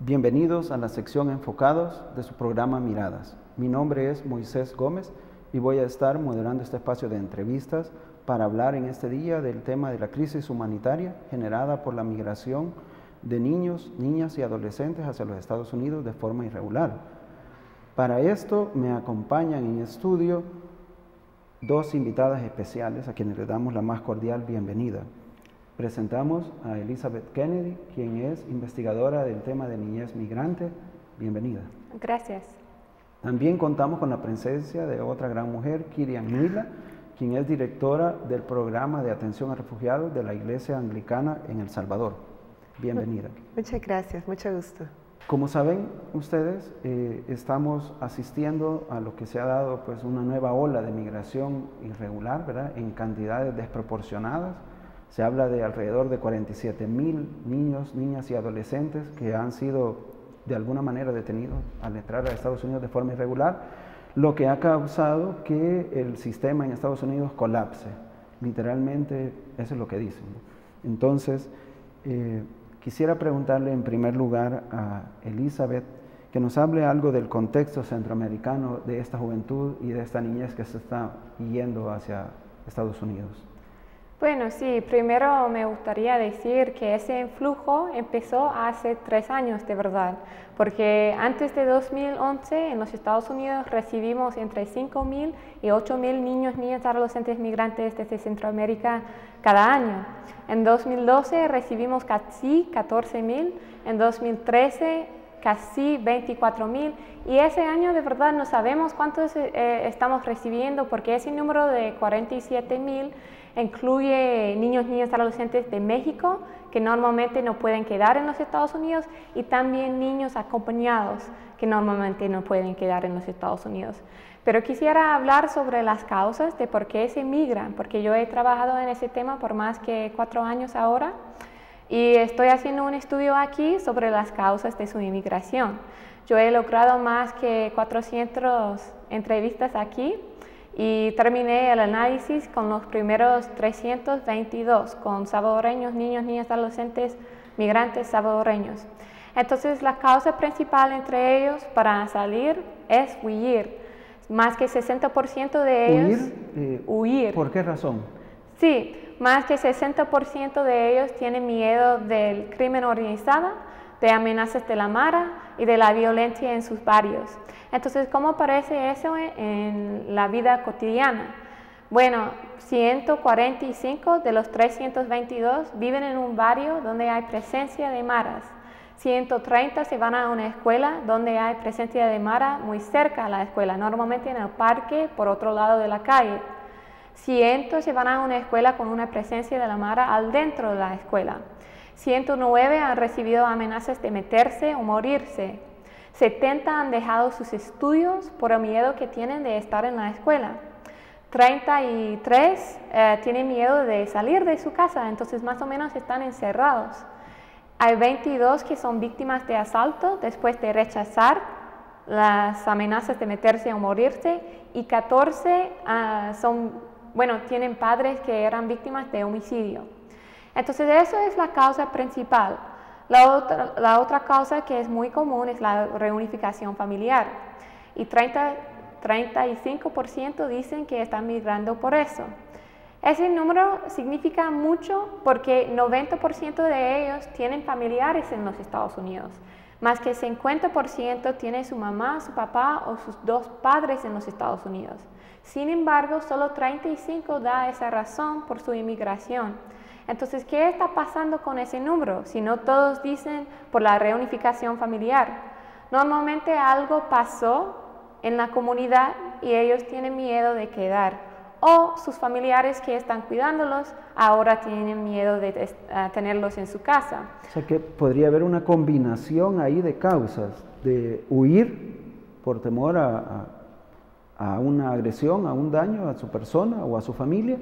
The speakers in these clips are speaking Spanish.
Bienvenidos a la sección Enfocados de su programa Miradas. Mi nombre es Moisés Gómez y voy a estar moderando este espacio de entrevistas para hablar en este día del tema de la crisis humanitaria generada por la migración de niños, niñas y adolescentes hacia los Estados Unidos de forma irregular. Para esto me acompañan en estudio dos invitadas especiales a quienes les damos la más cordial bienvenida. Presentamos a Elizabeth Kennedy, quien es investigadora del tema de niñez migrante. Bienvenida. Gracias. También contamos con la presencia de otra gran mujer, Kirian Muila, quien es directora del programa de atención a refugiados de la Iglesia Anglicana en El Salvador. Bienvenida. Muchas gracias, mucho gusto. Como saben ustedes, estamos asistiendo a lo que se ha dado pues una nueva ola de migración irregular, ¿verdad?, en cantidades desproporcionadas. Se habla de alrededor de 47,000 niños, niñas y adolescentes que han sido de alguna manera detenidos al entrar a Estados Unidos de forma irregular, lo que ha causado que el sistema en Estados Unidos colapse. Literalmente, eso es lo que dicen. Entonces, quisiera preguntarle en primer lugar a Elizabeth que nos hable algo del contexto centroamericano de esta juventud y de esta niñez que se está yendo hacia Estados Unidos. Bueno, sí, primero me gustaría decir que ese flujo empezó hace 3 años, de verdad, porque antes de 2011 en los Estados Unidos recibimos entre 5,000 y 8,000 niños, niñas, adolescentes migrantes desde Centroamérica cada año. En 2012 recibimos casi 14,000, en 2013 casi 24,000 y ese año de verdad no sabemos cuántos estamos recibiendo porque ese número de 47,000 incluye niños, niñas, adolescentes de México que normalmente no pueden quedar en los Estados Unidos y también niños acompañados que normalmente no pueden quedar en los Estados Unidos. Pero quisiera hablar sobre las causas de por qué se migran, porque yo he trabajado en ese tema por más que 4 años ahora y estoy haciendo un estudio aquí sobre las causas de su inmigración. Yo he logrado más que 400 entrevistas aquí y terminé el análisis con los primeros 322, con salvadoreños, niños, niñas, adolescentes, migrantes salvadoreños. Entonces, la causa principal entre ellos para salir es huir. Más que 60% de ellos... ¿Huir? ¿Por qué razón? Sí, más que 60% de ellos tienen miedo del crimen organizado, de amenazas de la Mara y de la violencia en sus barrios. Entonces, ¿cómo aparece eso en la vida cotidiana? Bueno, 145 de los 322 viven en un barrio donde hay presencia de maras. 130 se van a una escuela donde hay presencia de mara muy cerca a la escuela, normalmente en el parque por otro lado de la calle. 100 se van a una escuela con una presencia de la mara al dentro de la escuela. 109 han recibido amenazas de meterse o morirse. 70 han dejado sus estudios por el miedo que tienen de estar en la escuela. 33 tienen miedo de salir de su casa, entonces más o menos están encerrados. Hay 22 que son víctimas de asalto después de rechazar las amenazas de meterse o morirse y 14 tienen padres que eran víctimas de homicidio. Entonces, eso es la causa principal. La otra causa que es muy común es la reunificación familiar. Y 35% dicen que están migrando por eso. Ese número significa mucho porque 90% de ellos tienen familiares en los Estados Unidos. Más que 50% tiene su mamá, su papá o sus 2 padres en los Estados Unidos. Sin embargo, solo 35% da esa razón por su inmigración. Entonces, ¿qué está pasando con ese número? Si no todos dicen por la reunificación familiar. Normalmente algo pasó en la comunidad y ellos tienen miedo de quedar. O sus familiares que están cuidándolos ahora tienen miedo de tenerlos en su casa. O sea que podría haber una combinación ahí de causas, de huir por temor a una agresión, a un daño a su persona o a su familia,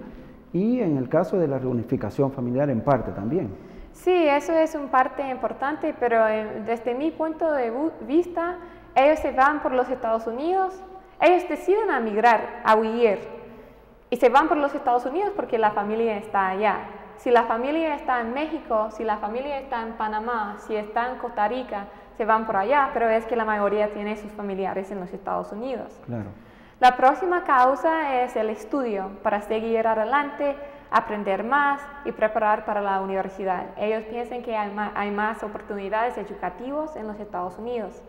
y en el caso de la reunificación familiar en parte también. Sí, eso es una parte importante, pero desde mi punto de vista, ellos se van por los Estados Unidos, ellos deciden migrar, a huir, y se van por los Estados Unidos porque la familia está allá. Si la familia está en México, si la familia está en Panamá, si está en Costa Rica, se van por allá, pero es que la mayoría tiene sus familiares en los Estados Unidos. Claro. La próxima causa es el estudio para seguir adelante, aprender más y preparar para la universidad. Ellos piensan que hay más oportunidades educativas en los Estados Unidos.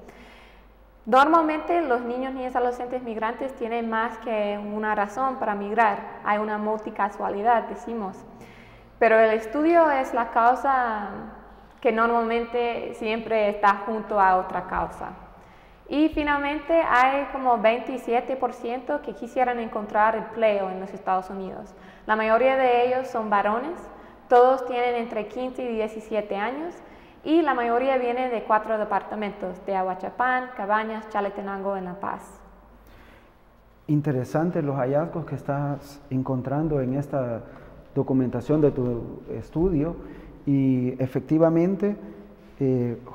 Normalmente los niños, niñas, adolescentes migrantes tienen más que una razón para migrar. Hay una multicasualidad, decimos. Pero el estudio es la causa que normalmente siempre está junto a otra causa. Y finalmente hay como 27% que quisieran encontrar empleo en los Estados Unidos. La mayoría de ellos son varones, todos tienen entre 15 y 17 años y la mayoría viene de 4 departamentos, de Ahuachapán, Cabañas, Chalatenango, en La Paz. Interesante los hallazgos que estás encontrando en esta documentación de tu estudio y efectivamente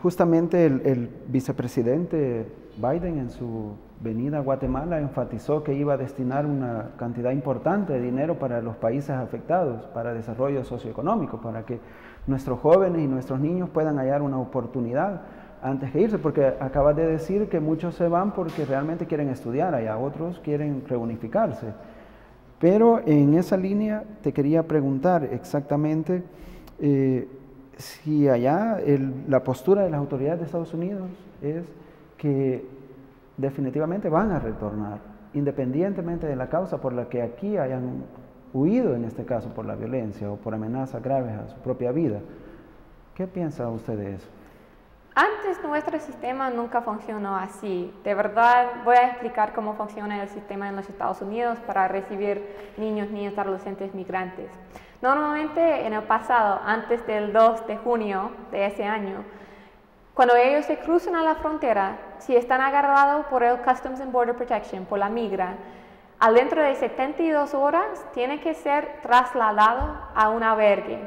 justamente el vicepresidente Biden en su venida a Guatemala enfatizó que iba a destinar una cantidad importante de dinero para los países afectados, para desarrollo socioeconómico, para que nuestros jóvenes y nuestros niños puedan hallar una oportunidad antes que irse, porque acabas de decir que muchos se van porque realmente quieren estudiar allá, otros quieren reunificarse. Pero en esa línea te quería preguntar exactamente si allá la postura de las autoridades de Estados Unidos es que definitivamente van a retornar, independientemente de la causa por la que aquí hayan huido, en este caso por la violencia o por amenazas graves a su propia vida. ¿Qué piensa usted de eso? Antes nuestro sistema nunca funcionó así. De verdad, voy a explicar cómo funciona el sistema en los Estados Unidos para recibir niños, niñas, adolescentes migrantes. Normalmente en el pasado, antes del 2 de junio de ese año, cuando ellos se cruzan a la frontera, si están agarrados por el Customs and Border Protection, por la migra, dentro de 72 horas tiene que ser trasladado a un albergue.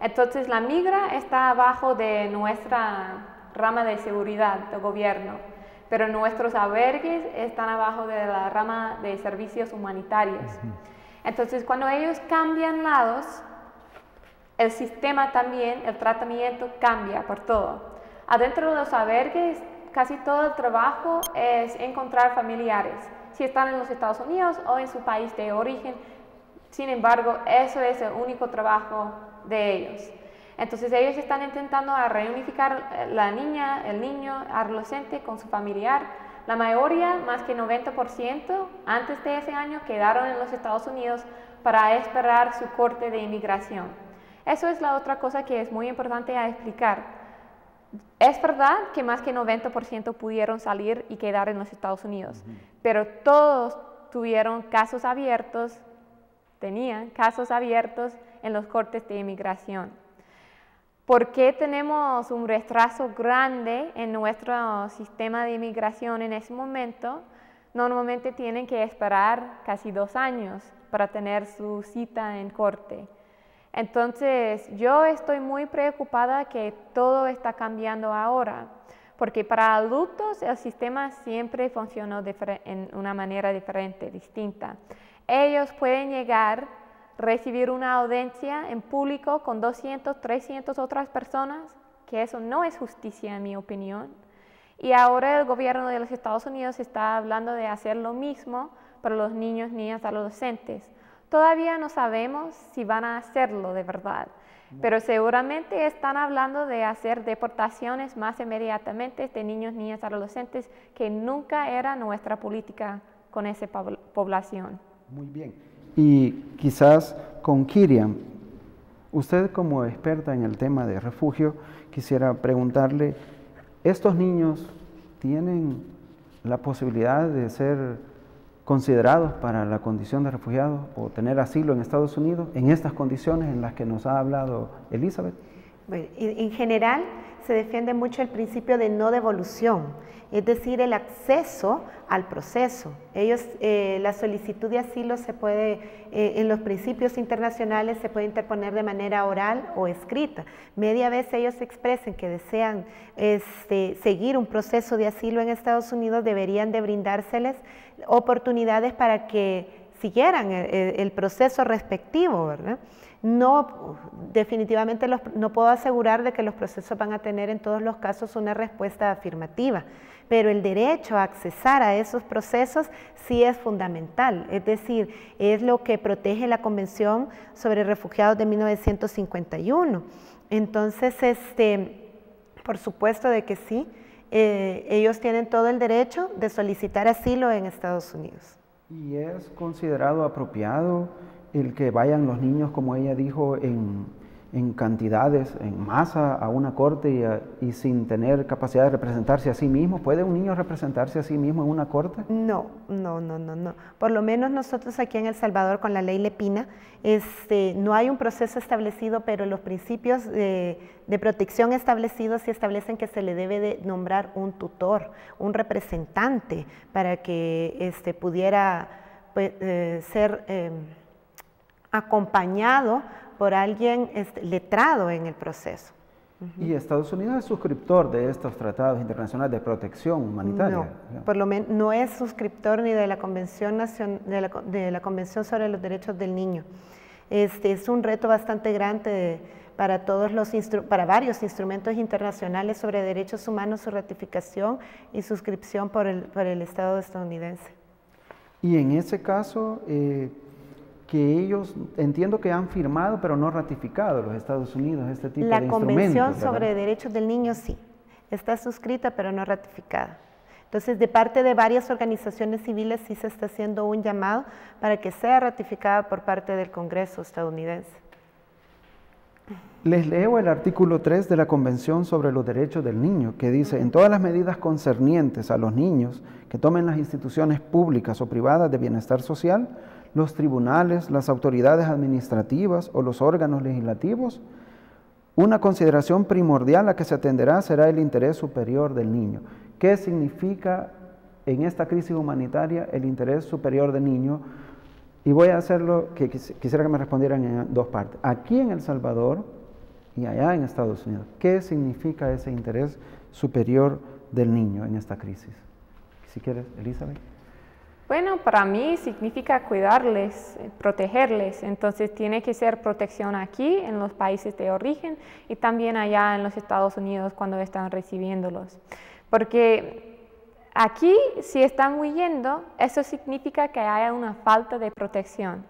Entonces la migra está abajo de nuestra rama de seguridad del gobierno, pero nuestros albergues están abajo de la rama de servicios humanitarios. Entonces cuando ellos cambian lados, el sistema también, el tratamiento cambia por todo. Adentro de los albergues, casi todo el trabajo es encontrar familiares, si están en los Estados Unidos o en su país de origen. Sin embargo, eso es el único trabajo de ellos. Entonces ellos están intentando reunificar la niña, el niño, adolescente con su familiar. La mayoría, más que 90%, antes de ese año quedaron en los Estados Unidos para esperar su corte de inmigración. Eso es la otra cosa que es muy importante a explicar. Es verdad que más que 90% pudieron salir y quedar en los Estados Unidos, pero todos tuvieron casos abiertos, tenían casos abiertos en los cortes de inmigración. ¿Por qué tenemos un retraso grande en nuestro sistema de inmigración en ese momento? Normalmente tienen que esperar casi 2 años para tener su cita en corte. Entonces, yo estoy muy preocupada que todo está cambiando ahora, porque para adultos el sistema siempre funcionó en una manera diferente, distinta. Ellos pueden llegar, recibir una audiencia en público con 200, 300 otras personas, que eso no es justicia en mi opinión. Y ahora el gobierno de los Estados Unidos está hablando de hacer lo mismo para los niños, niñas, adolescentes. Todavía no sabemos si van a hacerlo de verdad, pero seguramente están hablando de hacer deportaciones más inmediatamente de niños, niñas, adolescentes, que nunca era nuestra política con esa población. Muy bien. Y quizás con Kiriam, usted como experta en el tema de refugio, quisiera preguntarle, ¿estos niños tienen la posibilidad de ser considerados para la condición de refugiados o tener asilo en Estados Unidos en estas condiciones en las que nos ha hablado Elizabeth? Bueno, en general se defiende mucho el principio de no devolución, es decir, el acceso al proceso. La solicitud de asilo se puede, en los principios internacionales se puede interponer de manera oral o escrita. Media vez ellos expresen que desean seguir un proceso de asilo en Estados Unidos, deberían de brindárseles oportunidades para que siguieran el proceso respectivo, ¿verdad? No, definitivamente no puedo asegurar de que los procesos van a tener en todos los casos una respuesta afirmativa, pero el derecho a accesar a esos procesos sí es fundamental, es decir, es lo que protege la Convención sobre Refugiados de 1951. Entonces, por supuesto de que sí, ellos tienen todo el derecho de solicitar asilo en Estados Unidos. ¿Y es considerado apropiado el que vayan los niños, como ella dijo, en cantidades, en masa, a una corte y sin tener capacidad de representarse a sí mismo? ¿Puede un niño representarse a sí mismo en una corte? No. Por lo menos nosotros aquí en El Salvador con la ley Lepina, no hay un proceso establecido, pero los principios de protección establecidos sí establecen que se le debe de nombrar un tutor, un representante, para que pudiera ser acompañado por alguien letrado en el proceso. ¿Y Estados Unidos es suscriptor de estos tratados internacionales de protección humanitaria? No, por lo menos no es suscriptor ni de la Convención de la Convención sobre los Derechos del Niño. Es un reto bastante grande para para varios instrumentos internacionales sobre derechos humanos, su ratificación y suscripción por el Estado estadounidense. Y en ese caso, que ellos, entiendo que han firmado pero no ratificado los Estados Unidos este tipo de instrumentos. La Convención sobre Derechos del Niño sí, está suscrita pero no ratificada. Entonces, de parte de varias organizaciones civiles sí se está haciendo un llamado para que sea ratificada por parte del Congreso estadounidense. Les leo el artículo 3 de la Convención sobre los Derechos del Niño, que dice: en todas las medidas concernientes a los niños que tomen las instituciones públicas o privadas de bienestar social, los tribunales, las autoridades administrativas o los órganos legislativos, una consideración primordial a que se atenderá será el interés superior del niño. ¿Qué significa en esta crisis humanitaria el interés superior del niño? Y voy a hacerlo, que quisiera que me respondieran en dos partes. Aquí en El Salvador y allá en Estados Unidos, ¿qué significa ese interés superior del niño en esta crisis? Si quieres, Elizabeth. Bueno, para mí significa cuidarles, protegerles, entonces tiene que ser protección aquí en los países de origen y también allá en los Estados Unidos cuando están recibiéndolos. Porque aquí, si están huyendo, eso significa que haya una falta de protección.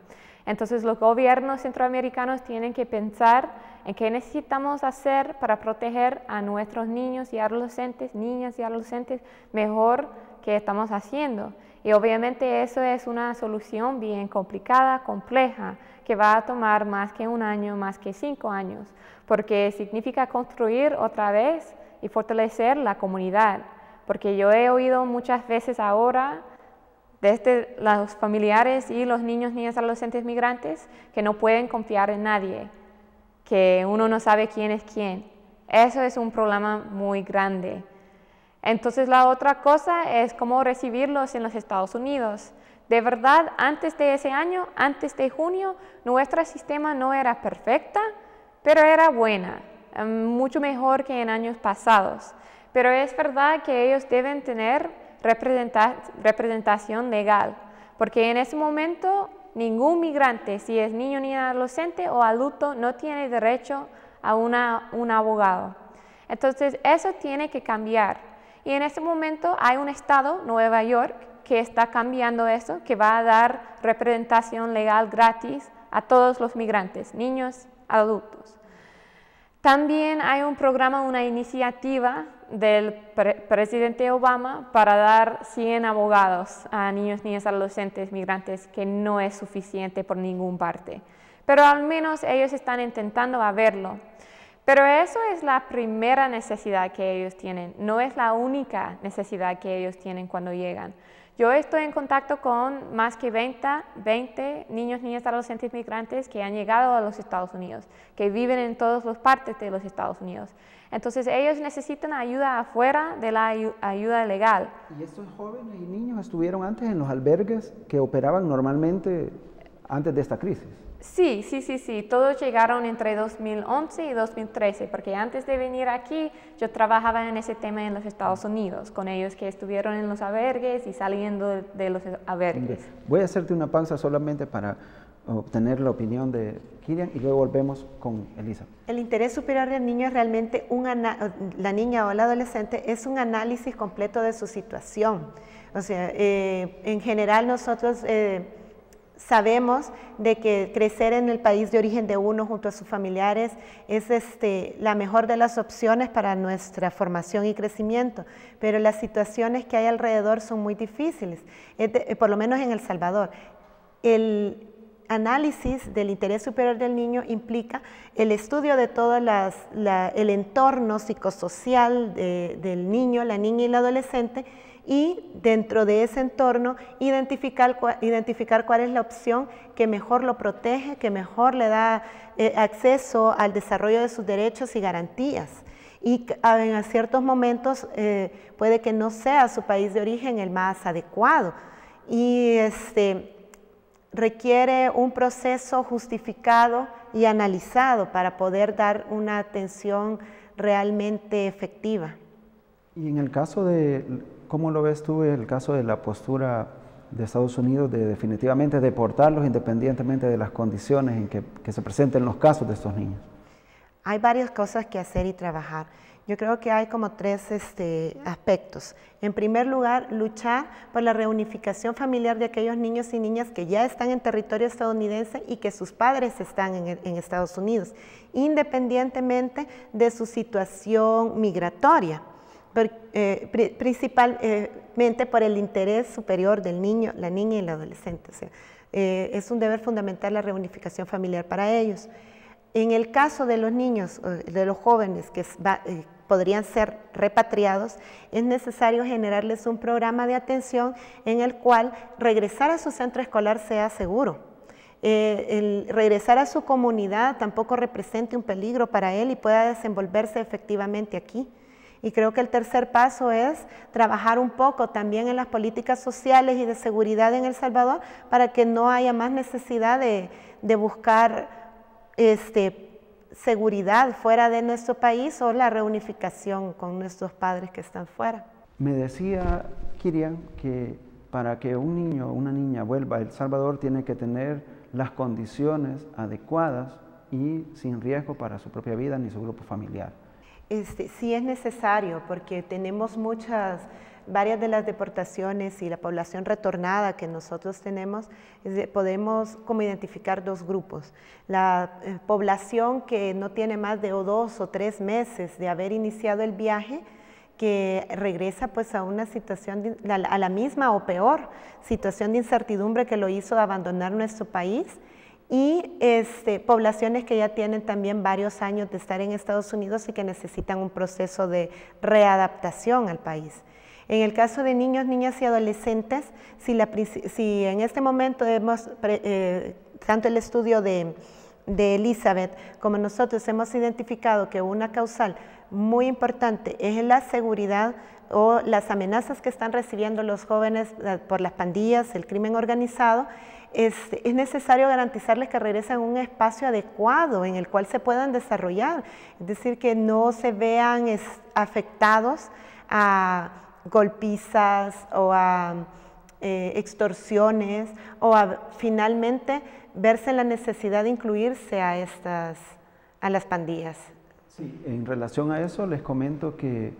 Entonces los gobiernos centroamericanos tienen que pensar en qué necesitamos hacer para proteger a nuestros niños y adolescentes, niñas y adolescentes, mejor que estamos haciendo. Y obviamente eso es una solución bien complicada, compleja, que va a tomar más que un año, más que 5 años, porque significa construir otra vez y fortalecer la comunidad. Porque yo he oído muchas veces ahora, desde los familiares y los niños, niñas, adolescentes migrantes, que no pueden confiar en nadie, que uno no sabe quién es quién. Eso es un problema muy grande. Entonces la otra cosa es cómo recibirlos en los Estados Unidos. De verdad, antes de ese año, antes de junio, nuestro sistema no era perfecta, pero era buena, mucho mejor que en años pasados. Pero es verdad que ellos deben tener representación legal, porque en ese momento ningún migrante, si es niño, niña, adolescente o adulto, no tiene derecho a un abogado. Entonces eso tiene que cambiar. Y en este momento hay un estado, Nueva York, que está cambiando eso, que va a dar representación legal gratis a todos los migrantes, niños, adultos. También hay un programa, una iniciativa del presidente Obama para dar 100 abogados a niños, niñas, adolescentes, migrantes, que no es suficiente por ninguna parte. Pero al menos ellos están intentando verlo. Pero eso es la primera necesidad que ellos tienen, no es la única necesidad que ellos tienen cuando llegan. Yo estoy en contacto con más que 20 niños, niñas, adolescentes migrantes que han llegado a los Estados Unidos, que viven en todas las partes de los Estados Unidos. Entonces ellos necesitan ayuda afuera de la ayuda legal. ¿Y estos jóvenes y niños estuvieron antes en los albergues que operaban normalmente antes de esta crisis? Sí. Todos llegaron entre 2011 y 2013, porque antes de venir aquí yo trabajaba en ese tema en los Estados Unidos, con ellos que estuvieron en los albergues y saliendo de los albergues. Voy a hacerte una pausa solamente para obtener la opinión de Kirian y luego volvemos con Elisa. El interés superior del niño es realmente la niña o el adolescente es un análisis completo de su situación. O sea, en general nosotros sabemos de que crecer en el país de origen de uno junto a sus familiares es la mejor de las opciones para nuestra formación y crecimiento, pero las situaciones que hay alrededor son muy difíciles, por lo menos en El Salvador. El análisis del interés superior del niño implica el estudio de todo el entorno psicosocial del niño, la niña y el adolescente, y dentro de ese entorno identificar cuál es la opción que mejor lo protege, que mejor le da acceso al desarrollo de sus derechos y garantías. Y en ciertos momentos puede que no sea su país de origen el más adecuado. Y requiere un proceso justificado y analizado para poder dar una atención realmente efectiva. Y en el caso de, ¿cómo lo ves tú el caso de la postura de Estados Unidos de definitivamente deportarlos independientemente de las condiciones en que se presenten los casos de estos niños? Hay varias cosas que hacer y trabajar. Yo creo que hay como tres aspectos. En primer lugar, luchar por la reunificación familiar de aquellos niños y niñas que ya están en territorio estadounidense y que sus padres están en Estados Unidos, independientemente de su situación migratoria, principalmente por el interés superior del niño, la niña y el adolescente. O sea, es un deber fundamental la reunificación familiar para ellos. En el caso de los niños, de los jóvenes que podrían ser repatriados, es necesario generarles un programa de atención en el cual regresar a su centro escolar sea seguro. El regresar a su comunidad tampoco represente un peligro para él y pueda desenvolverse efectivamente aquí. Y creo que el tercer paso es trabajar un poco también en las políticas sociales y de seguridad en El Salvador para que no haya más necesidad de buscar seguridad fuera de nuestro país o la reunificación con nuestros padres que están fuera. Me decía Kirian que para que un niño o una niña vuelva a El Salvador tiene que tener las condiciones adecuadas y sin riesgo para su propia vida ni su grupo familiar. Sí es necesario porque tenemos varias de las deportaciones y la población retornada que nosotros tenemos, podemos como identificar dos grupos. La población que no tiene más de 2 o 3 meses de haber iniciado el viaje, que regresa pues a una situación, a la misma o peor situación de incertidumbre que lo hizo abandonar nuestro país, y poblaciones que ya tienen también varios años de estar en Estados Unidos y que necesitan un proceso de readaptación al país. En el caso de niños, niñas y adolescentes, si en este momento tanto el estudio de Elizabeth como nosotros hemos identificado que una causal muy importante es la seguridad o las amenazas que están recibiendo los jóvenes por las pandillas, el crimen organizado, es necesario garantizarles que regresen a un espacio adecuado en el cual se puedan desarrollar, es decir, que no se vean afectados a golpizas o a extorsiones o a finalmente verse en la necesidad de incluirse a las pandillas. Sí, en relación a eso les comento que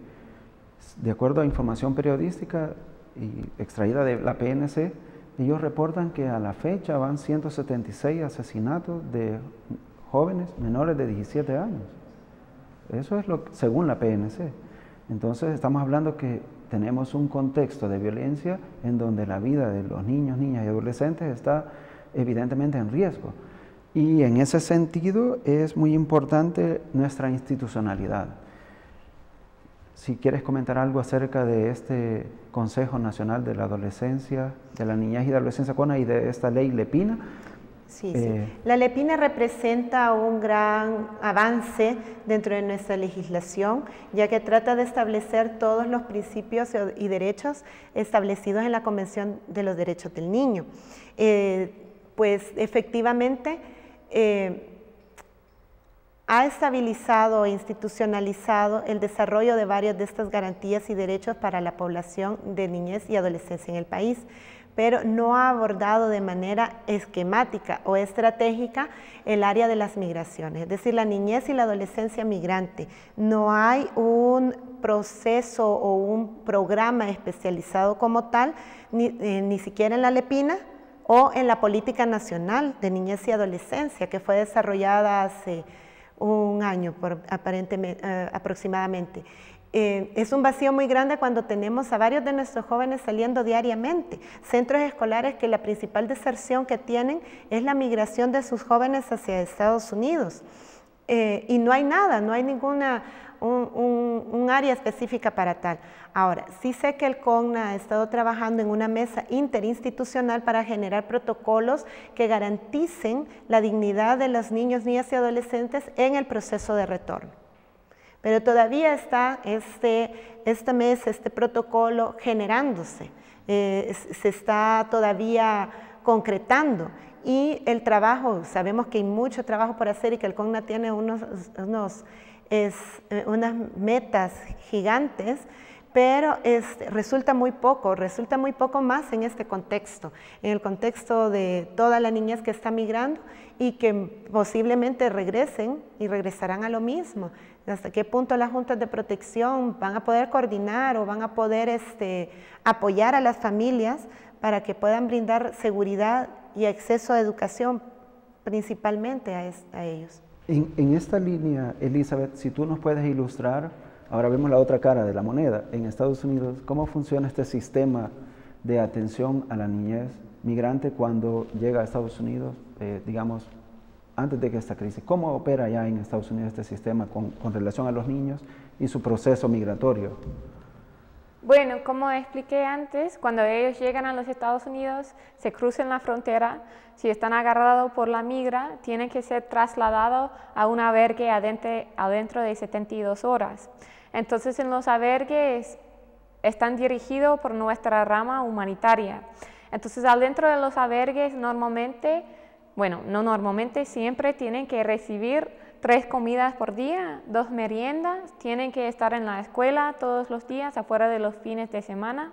de acuerdo a información periodística y extraída de la PNC, ellos reportan que a la fecha van 176 asesinatos de jóvenes menores de 17 años. Eso es según la PNC. Entonces estamos hablando que tenemos un contexto de violencia en donde la vida de los niños, niñas y adolescentes está evidentemente en riesgo. Y en ese sentido es muy importante nuestra institucionalidad. Si quieres comentar algo acerca de este Consejo Nacional de la Adolescencia, de la Niñez y de la Adolescencia CONA y de esta ley LEPINA. Sí. La LEPINA representa un gran avance dentro de nuestra legislación, ya que trata de establecer todos los principios y derechos establecidos en la Convención de los Derechos del Niño. Pues efectivamente ha estabilizado e institucionalizado el desarrollo de varias de estas garantías y derechos para la población de niñez y adolescencia en el país. pero no ha abordado de manera esquemática o estratégica el área de las migraciones, es decir, la niñez y la adolescencia migrante. No hay un proceso o un programa especializado como tal, ni siquiera en la LEPINA o en la Política Nacional de Niñez y Adolescencia, que fue desarrollada hace un año aproximadamente. Es un vacío muy grande cuando tenemos a varios de nuestros jóvenes saliendo diariamente. Centros escolares que la principal deserción que tienen es la migración de sus jóvenes hacia Estados Unidos. Y no hay nada, no hay ninguna un área específica para tal. Ahora, sí sé que el CONNA ha estado trabajando en una mesa interinstitucional para generar protocolos que garanticen la dignidad de los niños, niñas y adolescentes en el proceso de retorno. Pero todavía está esta mesa, este protocolo generándose, se está todavía concretando. Y el trabajo, sabemos que hay mucho trabajo por hacer y que el CONNA tiene unas metas gigantes, pero resulta muy poco más en este contexto, en el contexto de toda la niñez que está migrando y que posiblemente regresen y regresarán a lo mismo. ¿Hasta qué punto las juntas de protección van a poder coordinar o van a poder apoyar a las familias para que puedan brindar seguridad y acceso a educación principalmente a ellos? En esta línea, Elizabeth, si tú nos puedes ilustrar, ahora vemos la otra cara de la moneda, en Estados Unidos, ¿cómo funciona este sistema de atención a la niñez migrante cuando llega a Estados Unidos, digamos, antes de que esta crisis? ¿Cómo opera ya en Estados Unidos este sistema con relación a los niños y su proceso migratorio? Bueno, como expliqué antes, cuando ellos llegan a los Estados Unidos, se cruzan la frontera, si están agarrados por la migra, tienen que ser trasladados a un albergue adentro de 72 horas. Entonces, en los albergues están dirigidos por nuestra rama humanitaria. Entonces, adentro de los albergues normalmente, bueno, no normalmente, siempre tienen que recibir 3 comidas por día, 2 meriendas, tienen que estar en la escuela todos los días, afuera de los fines de semana.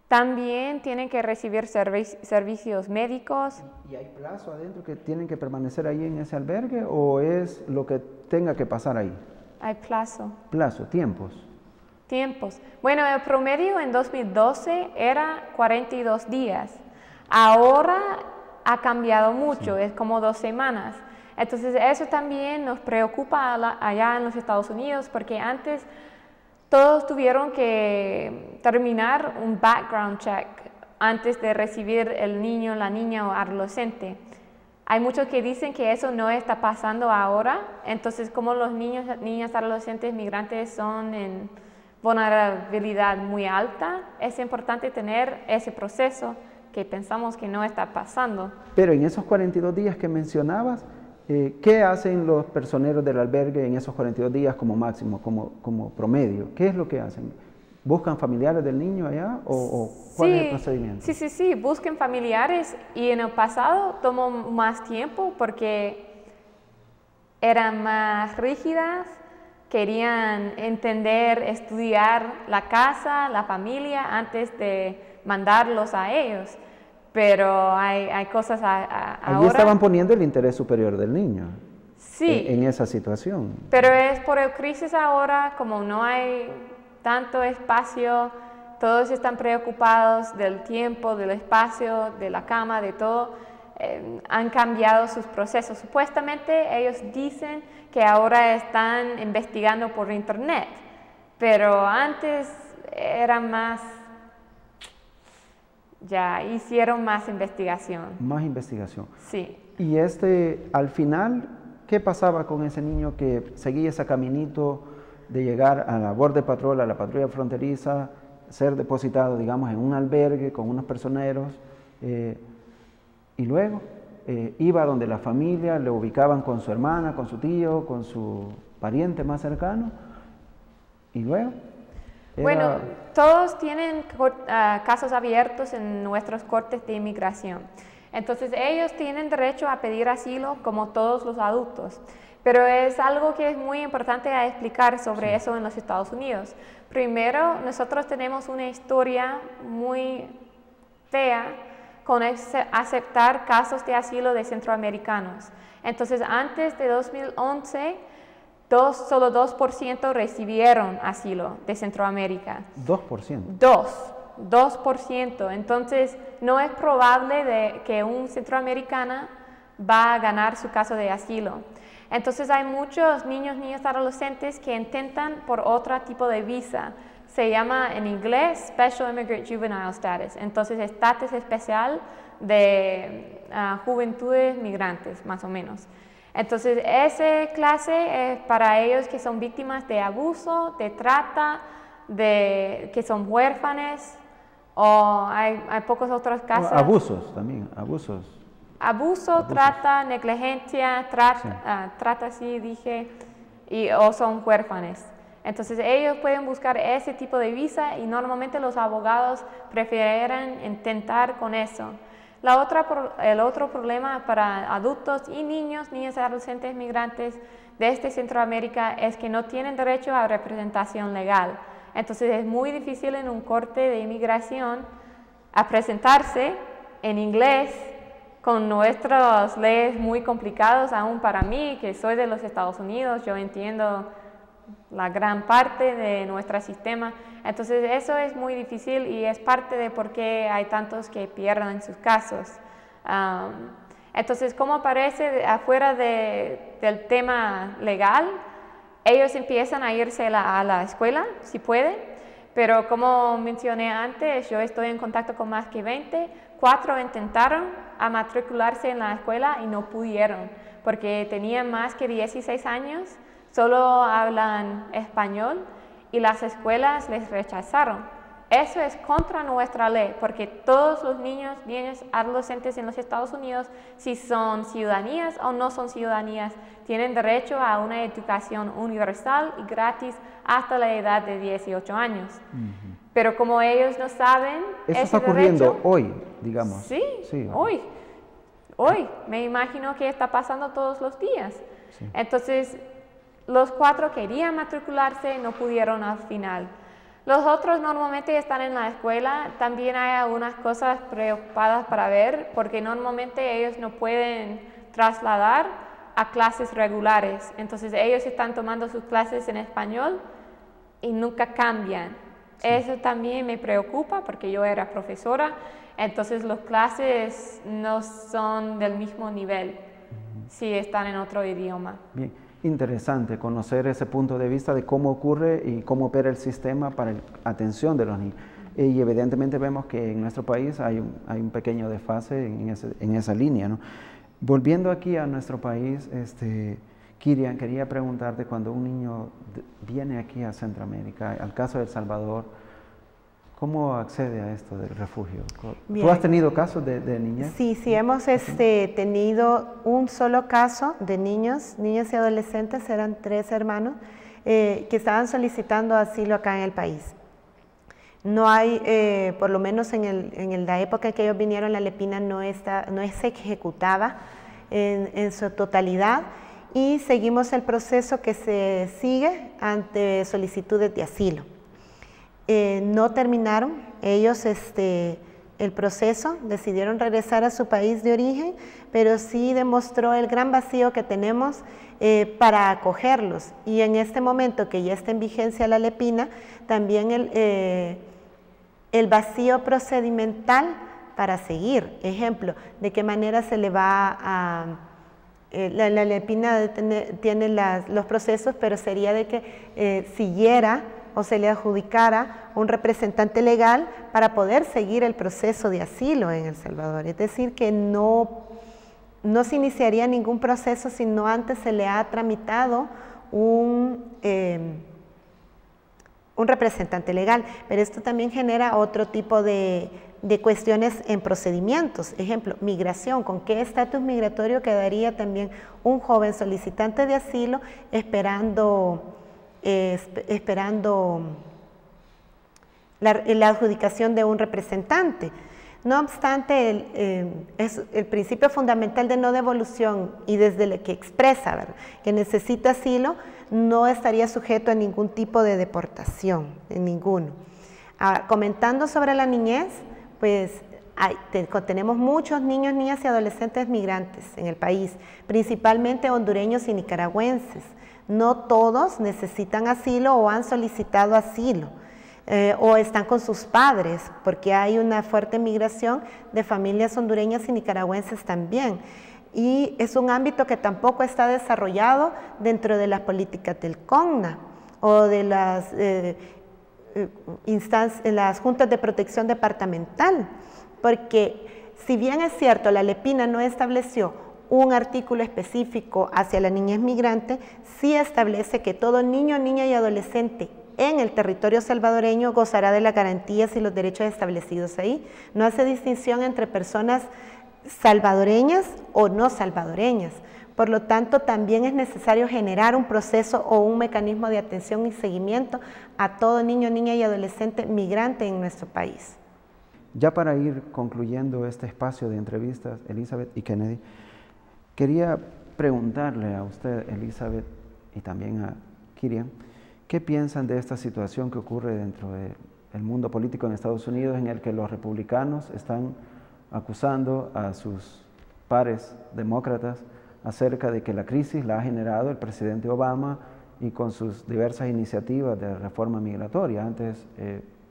También tienen que recibir servicios médicos. ¿Y hay plazo adentro que tienen que permanecer ahí en ese albergue o es lo que tenga que pasar ahí? Hay plazo. Plazo, tiempos. Tiempos. Bueno, el promedio en 2012 era 42 días. Ahora ha cambiado mucho, sí. Es como 2 semanas. Entonces eso también nos preocupa allá en los Estados Unidos porque antes todos tuvieron que terminar un background check antes de recibir el niño, la niña o adolescente. Hay muchos que dicen que eso no está pasando ahora, entonces como los niños, niñas, adolescentes migrantes son en vulnerabilidad muy alta, es importante tener ese proceso que pensamos que no está pasando. Pero en esos 42 días que mencionabas, ¿qué hacen los personeros del albergue en esos 42 días como máximo, como promedio? ¿Qué es lo que hacen? ¿Buscan familiares del niño allá o cuál es el procedimiento? Sí, busquen familiares y en el pasado tomó más tiempo porque eran más rígidas, querían entender, estudiar la casa, la familia antes de mandarlos a ellos. Pero hay cosas ahora... Allí estaban poniendo el interés superior del niño. Sí. En esa situación. Pero es por el crisis ahora, como no hay tanto espacio, todos están preocupados del tiempo, del espacio, de la cama, de todo. Han cambiado sus procesos. Supuestamente ellos dicen que ahora están investigando por internet, pero antes era más... Ya hicieron más investigación. Más investigación. Sí. Y al final, ¿qué pasaba con ese niño que seguía ese caminito de llegar a la Border Patrol, a la patrulla fronteriza, ser depositado, digamos, en un albergue con unos personeros, y luego iba donde la familia, le ubicaban con su hermana, con su tío, con su pariente más cercano, y luego... Bueno, todos tienen casos abiertos en nuestros cortes de inmigración. Entonces, ellos tienen derecho a pedir asilo como todos los adultos. Pero es algo que es muy importante a explicar sobre eso en los Estados Unidos. Primero, nosotros tenemos una historia muy TEA con aceptar casos de asilo de centroamericanos. Entonces, antes de 2011, solo 2% recibieron asilo de Centroamérica. ¿2%? 2%. Entonces, no es probable que un centroamericano va a ganar su caso de asilo. Entonces, hay muchos niños, niñas, adolescentes que intentan por otro tipo de visa. Se llama en inglés Special Immigrant Juvenile Status. Entonces, estatus especial de juventudes migrantes, más o menos. Entonces, esa clase es para ellos que son víctimas de abuso, de trata, que son huérfanos, o hay pocos otros casos. Abusos también, abusos. Abuso, trata, negligencia, trata, sí dije, o son huérfanos. Entonces, ellos pueden buscar ese tipo de visa y normalmente los abogados prefieren intentar con eso. El otro problema para adultos y niños, niñas y adolescentes migrantes desde Centroamérica es que no tienen derecho a representación legal. Entonces es muy difícil en un corte de inmigración a presentarse en inglés con nuestras leyes muy complicadas, aún para mí, que soy de los Estados Unidos, yo entiendo la gran parte de nuestro sistema. Entonces eso es muy difícil y es parte de por qué hay tantos que pierden sus casos. Entonces, como aparece afuera del tema legal, ellos empiezan a irse a la escuela, si pueden, pero como mencioné antes, yo estoy en contacto con más que 20, 4 intentaron a matricularse en la escuela y no pudieron, porque tenían más que 16 años, solo hablan español y las escuelas les rechazaron. Eso es contra nuestra ley, porque todos los niños, niñas, adolescentes en los Estados Unidos, si son ciudadanías o no son ciudadanías, tienen derecho a una educación universal y gratis hasta la edad de 18 años. Pero como ellos no saben, eso está ocurriendo hoy, digamos. Sí, hoy. Me imagino que está pasando todos los días. Sí. Entonces, los 4 querían matricularse, no pudieron al final. Los otros normalmente están en la escuela. También hay algunas cosas preocupadas para ver, porque normalmente ellos no pueden trasladar a clases regulares. Entonces ellos están tomando sus clases en español y nunca cambian. Sí. Eso también me preocupa porque yo era profesora, entonces las clases no son del mismo nivel si están en otro idioma. Bien. Interesante conocer ese punto de vista de cómo ocurre y cómo opera el sistema para la atención de los niños. Y evidentemente vemos que en nuestro país hay un pequeño desfase en esa línea, ¿no? Volviendo aquí a nuestro país, Kirian, quería preguntarte, cuando un niño viene aquí a Centroamérica, al caso de El Salvador, ¿cómo accede a esto del refugio? Bien. ¿Tú has tenido casos de niñas? Sí, hemos tenido un solo caso de niños y adolescentes, eran 3 hermanos, que estaban solicitando asilo acá en el país. No hay, por lo menos en la época en que ellos vinieron, la LEPINA no se ejecutaba en su totalidad, y seguimos el proceso que se sigue ante solicitudes de asilo. No terminaron ellos el proceso, decidieron regresar a su país de origen, pero sí demostró el gran vacío que tenemos para acogerlos. Y en este momento que ya está en vigencia la LEPINA, también el vacío procedimental para seguir. Ejemplo, de qué manera se le va a... la LEPINA tiene los procesos, pero sería de que siguiera o se le adjudicara un representante legal para poder seguir el proceso de asilo en El Salvador. Es decir, que no se iniciaría ningún proceso si no antes se le ha tramitado un representante legal. Pero esto también genera otro tipo de cuestiones en procedimientos. Ejemplo, migración. ¿Con qué estatus migratorio quedaría también un joven solicitante de asilo esperando la adjudicación de un representante? No obstante, el principio fundamental de no devolución, y desde el que expresa, ¿verdad?, que necesita asilo, no estaría sujeto a ningún tipo de deportación, en ninguno. Comentando sobre la niñez, pues tenemos muchos niños, niñas y adolescentes migrantes en el país, principalmente hondureños y nicaragüenses. No todos necesitan asilo o han solicitado asilo. O están con sus padres, porque hay una fuerte migración de familias hondureñas y nicaragüenses también. Y es un ámbito que tampoco está desarrollado dentro de las políticas del CONNA o de las juntas de protección departamental, porque si bien es cierto, la LEPINA no estableció un artículo específico hacia la niñez migrante, sí establece que todo niño, niña y adolescente en el territorio salvadoreño gozará de las garantías y los derechos establecidos ahí. No hace distinción entre personas salvadoreñas o no salvadoreñas. Por lo tanto, también es necesario generar un proceso o un mecanismo de atención y seguimiento a todo niño, niña y adolescente migrante en nuestro país. Ya para ir concluyendo este espacio de entrevistas, Elizabeth y Kennedy, quería preguntarle a usted, Elizabeth, y también a Kirian, ¿qué piensan de esta situación que ocurre dentro del mundo político en Estados Unidos, en el que los republicanos están acusando a sus pares demócratas acerca de que la crisis la ha generado el presidente Obama y con sus diversas iniciativas de reforma migratoria? Antes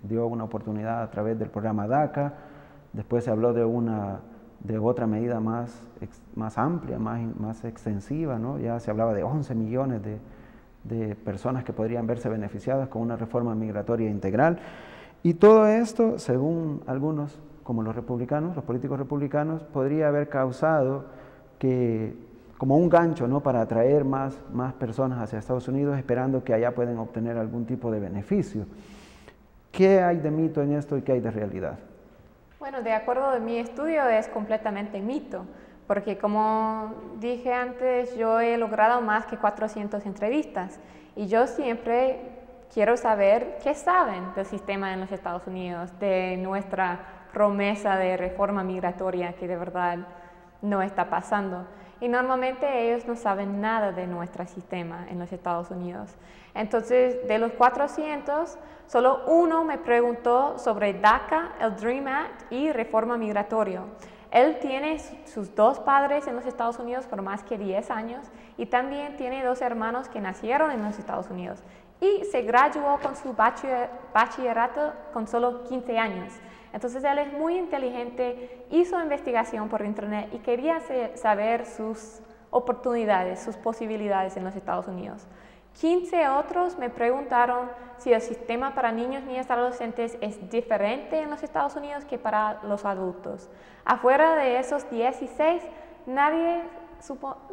dio una oportunidad a través del programa DACA, después se habló de otra medida más amplia, más extensiva, ¿no? Ya se hablaba de 11 millones de personas que podrían verse beneficiadas con una reforma migratoria integral. Y todo esto, según algunos, como los republicanos, los políticos republicanos, podría haber causado como un gancho, ¿no?, para atraer más personas hacia Estados Unidos, esperando que allá pueden obtener algún tipo de beneficio. ¿Qué hay de mito en esto y qué hay de realidad? Bueno, de acuerdo a mi estudio es completamente mito, porque como dije antes, yo he logrado más que 400 entrevistas y yo siempre quiero saber qué saben del sistema en los Estados Unidos, de nuestra promesa de reforma migratoria que de verdad no está pasando. Y normalmente ellos no saben nada de nuestro sistema en los Estados Unidos. Entonces, de los 400, solo uno me preguntó sobre DACA, el DREAM Act y reforma migratoria. Él tiene sus dos padres en los Estados Unidos por más que 10 años y también tiene 2 hermanos que nacieron en los Estados Unidos y se graduó con su bachillerato con solo 15 años. Entonces él es muy inteligente, hizo investigación por internet y quería saber sus oportunidades, sus posibilidades en los Estados Unidos. 15 otros me preguntaron si el sistema para niños, niñas y adolescentes es diferente en los Estados Unidos que para los adultos. Afuera de esos 16, nadie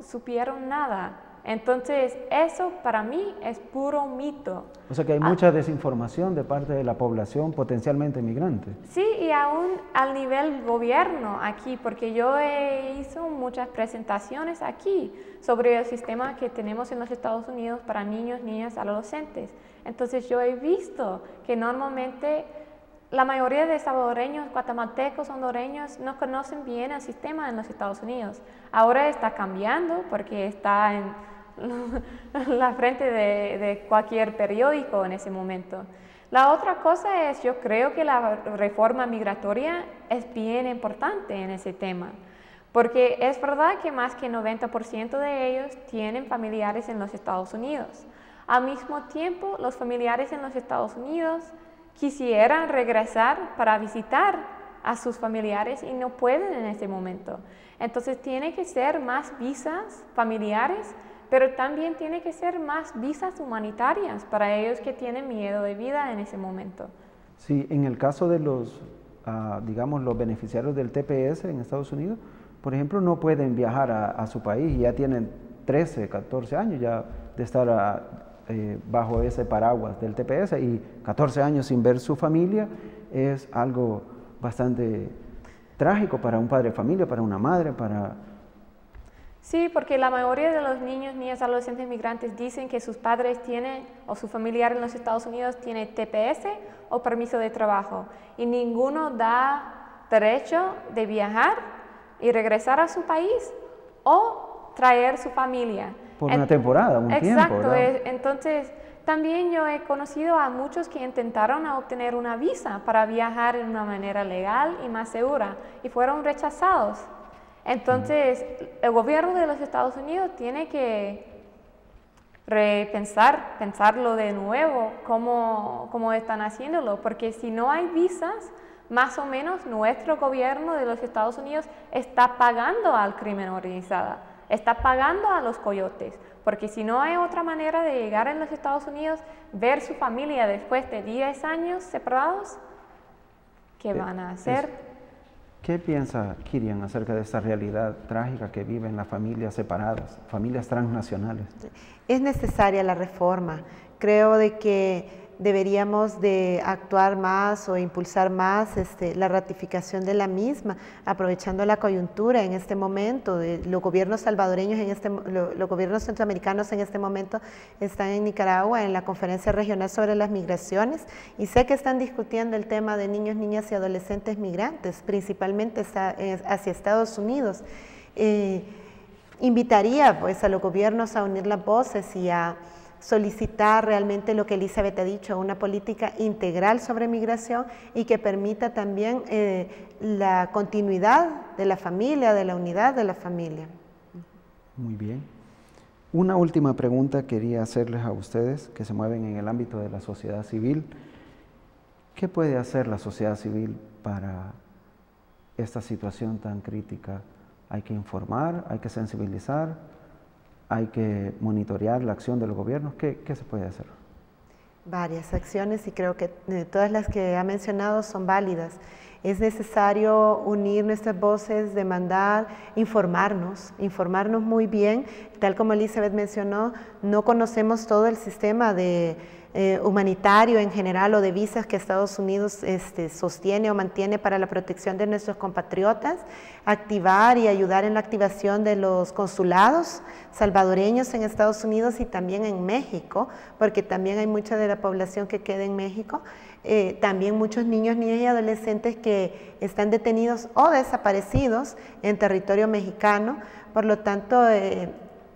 supieron nada. Entonces, eso para mí es puro mito. O sea que hay mucha desinformación de parte de la población potencialmente migrante. Sí, y aún al nivel gobierno aquí, porque yo hice muchas presentaciones aquí sobre el sistema que tenemos en los Estados Unidos para niños, niñas, adolescentes. Entonces, yo he visto que normalmente la mayoría de salvadoreños, guatemaltecos, hondureños no conocen bien el sistema en los Estados Unidos. Ahora está cambiando porque está en la frente de cualquier periódico en ese momento. La otra cosa es, yo creo que la reforma migratoria es bien importante en ese tema, porque es verdad que más que 90% de ellos tienen familiares en los Estados Unidos. Al mismo tiempo, los familiares en los Estados Unidos quisieran regresar para visitar a sus familiares y no pueden en este momento. Entonces tiene que ser más visas familiares, pero también tiene que ser más visas humanitarias para ellos que tienen miedo de vida en ese momento. Sí, en el caso de los, digamos, los beneficiarios del TPS en Estados Unidos, por ejemplo, no pueden viajar a su país y ya tienen 13, 14 años ya de estar bajo ese paraguas del TPS y 14 años sin ver su familia es algo bastante trágico para un padre de familia, para una madre, para... Sí, porque la mayoría de los niños, niñas, adolescentes migrantes dicen que sus padres tienen o su familiar en los Estados Unidos tiene TPS o permiso de trabajo y ninguno da derecho de viajar y regresar a su país o traer su familia. Por una temporada, un tiempo, exacto, ¿verdad? Entonces también yo he conocido a muchos que intentaron obtener una visa para viajar de una manera legal y más segura y fueron rechazados. Entonces, el gobierno de los Estados Unidos tiene que pensarlo de nuevo, cómo están haciéndolo, porque si no hay visas, más o menos nuestro gobierno de los Estados Unidos está pagando al crimen organizado, está pagando a los coyotes, porque si no hay otra manera de llegar en los Estados Unidos, ver su familia después de 10 años separados, ¿qué van a hacer? ¿Qué piensa Kirian acerca de esta realidad trágica que viven las familias separadas, familias transnacionales? Es necesaria la reforma. Creo de que deberíamos de actuar más o impulsar más la ratificación de la misma, aprovechando la coyuntura en este momento. Los gobiernos salvadoreños, los gobiernos centroamericanos en este momento están en Nicaragua en la Conferencia Regional sobre las Migraciones y sé que están discutiendo el tema de niños, niñas y adolescentes migrantes, principalmente hacia Estados Unidos. Invitaría pues a los gobiernos a unir las voces y a solicitar realmente lo que Elizabeth ha dicho, una política integral sobre migración y que permita también la continuidad de la familia, de la unidad de la familia. Muy bien. Una última pregunta quería hacerles a ustedes que se mueven en el ámbito de la sociedad civil. ¿Qué puede hacer la sociedad civil para esta situación tan crítica? Hay que informar, hay que sensibilizar, hay que monitorear la acción de los gobiernos. ¿Qué se puede hacer? Varias acciones y creo que todas las que ha mencionado son válidas. Es necesario unir nuestras voces, demandar, informarnos muy bien. Tal como Elizabeth mencionó, no conocemos todo el sistema humanitario en general o de visas que Estados Unidos sostiene o mantiene para la protección de nuestros compatriotas, activar y ayudar en la activación de los consulados salvadoreños en Estados Unidos y también en México, porque también hay mucha de la población que queda en México, también muchos niños, niñas y adolescentes que están detenidos o desaparecidos en territorio mexicano, por lo tanto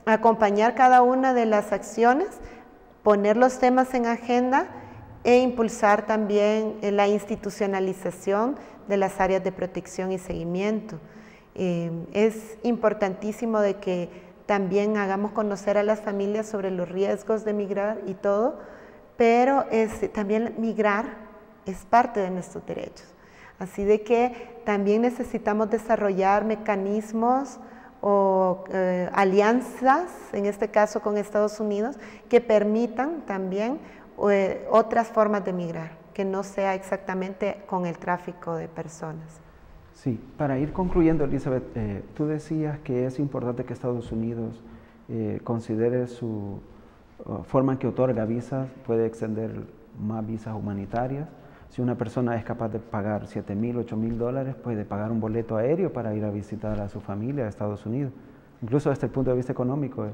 acompañar cada una de las acciones, poner los temas en agenda e impulsar también la institucionalización de las áreas de protección y seguimiento. Es importantísimo de que también hagamos conocer a las familias sobre los riesgos de migrar y todo, pero también migrar es parte de nuestros derechos. Así de que también necesitamos desarrollar mecanismos o alianzas, en este caso con Estados Unidos, que permitan también otras formas de migrar, que no sea exactamente con el tráfico de personas. Sí, para ir concluyendo, Elizabeth, tú decías que es importante que Estados Unidos considere su forma en que otorga visas, puede extender más visas humanitarias. Si una persona es capaz de pagar $7,000, $8,000, puede pagar un boleto aéreo para ir a visitar a su familia a Estados Unidos. Incluso desde el punto de vista económico,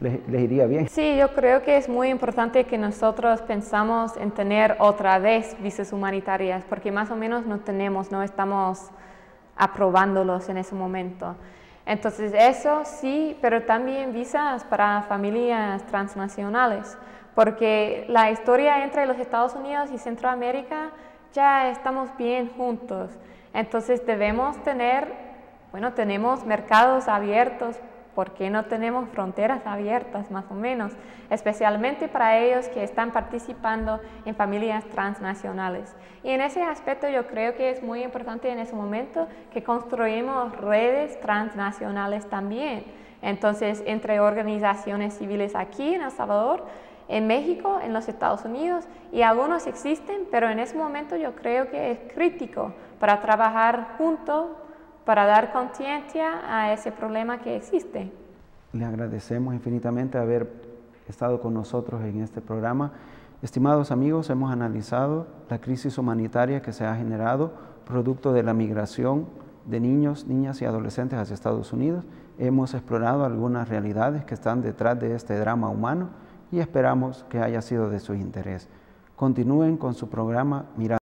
les iría bien. Sí, yo creo que es muy importante que nosotros pensamos en tener otra vez visas humanitarias, porque más o menos no estamos aprobándolos en ese momento. Entonces eso sí, pero también visas para familias transnacionales, porque la historia entre los Estados Unidos y Centroamérica ya estamos bien juntos. Entonces debemos tenemos mercados abiertos, ¿por qué no tenemos fronteras abiertas más o menos? Especialmente para ellos que están participando en familias transnacionales. Y en ese aspecto yo creo que es muy importante en ese momento que construimos redes transnacionales también. Entonces, entre organizaciones civiles aquí en El Salvador, en México, en los Estados Unidos, y algunos existen, pero en ese momento yo creo que es crítico para trabajar juntos, para dar conciencia a ese problema que existe. Le agradecemos infinitamente haber estado con nosotros en este programa. Estimados amigos, hemos analizado la crisis humanitaria que se ha generado producto de la migración de niños, niñas y adolescentes hacia Estados Unidos. Hemos explorado algunas realidades que están detrás de este drama humano y esperamos que haya sido de su interés. Continúen con su programa Mirada.